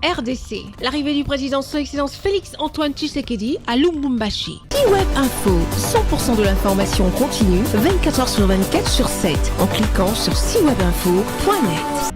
RDC, l'arrivée du président Son Excellence Félix-Antoine Tshisekedi à Lubumbashi. C-Web Info, 100% de l'information continue, 24h sur 24 sur 7, en cliquant sur cwebinfo.net.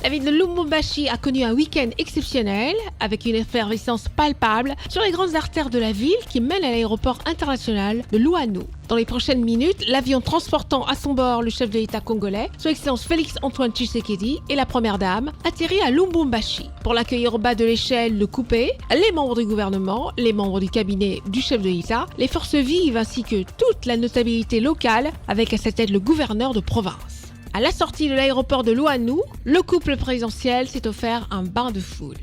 La ville de Lubumbashi a connu un week-end exceptionnel, avec une effervescence palpable sur les grandes artères de la ville qui mènent à l'aéroport international de Louanou. Dans les prochaines minutes, l'avion transportant à son bord le chef de l'État congolais, Son Excellence Félix-Antoine Tshisekedi et la Première Dame, atterrit à Lubumbashi. Pour l'accueillir au bas de l'échelle de coupé, les membres du gouvernement, les membres du cabinet du chef de l'État, les forces vives ainsi que toute la notabilité locale, avec à sa tête le gouverneur de province. À la sortie de l'aéroport de Louanou, le couple présidentiel s'est offert un bain de foule.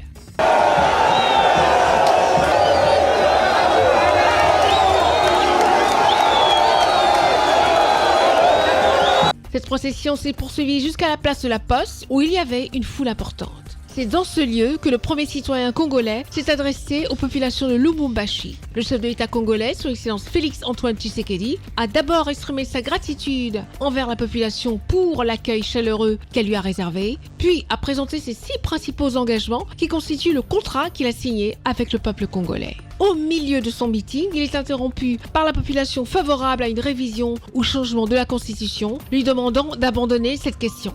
Cette procession s'est poursuivie jusqu'à la place de la Poste, où il y avait une foule importante. C'est dans ce lieu que le premier citoyen congolais s'est adressé aux populations de Lubumbashi. Le chef de l'État congolais, Son Excellence Félix-Antoine Tshisekedi, a d'abord exprimé sa gratitude envers la population pour l'accueil chaleureux qu'elle lui a réservé, puis a présenté ses 6 principaux engagements qui constituent le contrat qu'il a signé avec le peuple congolais. Au milieu de son meeting, il est interrompu par la population favorable à une révision ou changement de la Constitution, lui demandant d'abandonner cette question.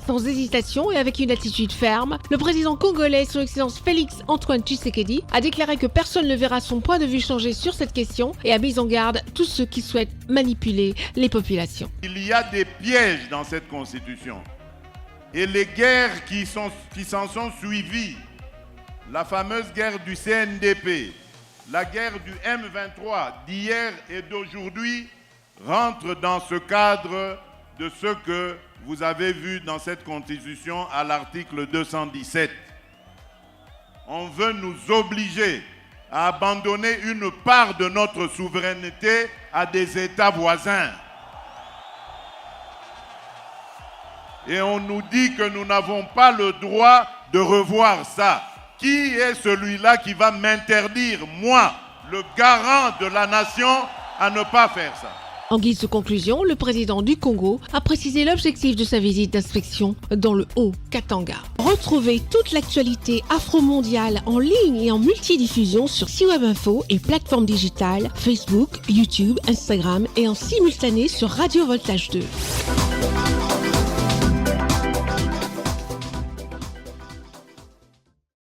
Sans hésitation et avec une attitude ferme, le président congolais, Son Excellence Félix-Antoine Tshisekedi, a déclaré que personne ne verra son point de vue changer sur cette question et a mis en garde tous ceux qui souhaitent manipuler les populations. Il y a des pièges dans cette constitution et les guerres qui s'en sont suivies, la fameuse guerre du CNDP, la guerre du M23 d'hier et d'aujourd'hui, rentrent dans ce cadre de ce que vous avez vu dans cette constitution à l'article 217. On veut nous obliger à abandonner une part de notre souveraineté à des États voisins. Et on nous dit que nous n'avons pas le droit de revoir ça. Qui est celui-là qui va m'interdire, moi, le garant de la nation, à ne pas faire ça ? En guise de conclusion, le président du Congo a précisé l'objectif de sa visite d'inspection dans le Haut-Katanga. Retrouvez toute l'actualité afro-mondiale en ligne et en multidiffusion sur C-Web Info et plateformes digitales, Facebook, YouTube, Instagram et en simultané sur Radio Voltage 2.